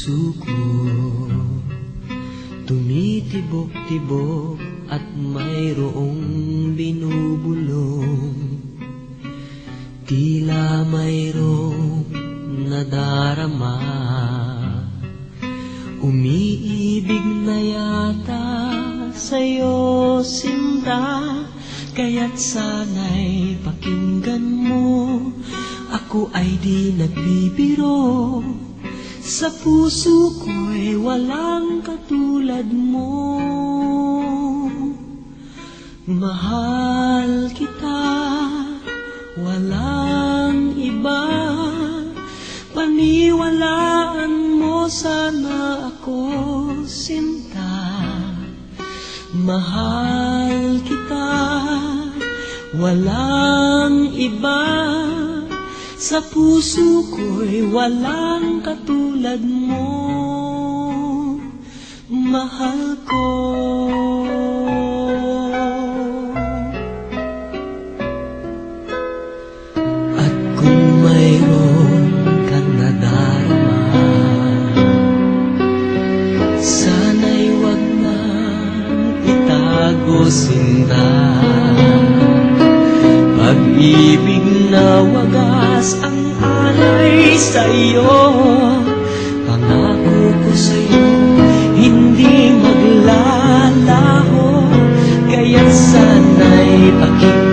puso ko tumitibok-tibok at mayroong binubulong, tila mayroong nadarama. Umiibig na yata sa'yo, sinta, kaya't sana'y pakinggan mo. Ako ay di nagbibiro, sa puso ko'y walang katulad mo. Mahal kita, walang iba, paniwalaan mo sana ako, sinta. Mahal kita, walang iba, sa puso ko'y walang katulad mo, mahal ko. At kung mayroon kang nadarama, sana'y wag nang itago, sinta. Pag-ibig na wagas ang alay sa'yo, pangako ko sa'yo hindi maglalaho, kaya't sana'y pakinggan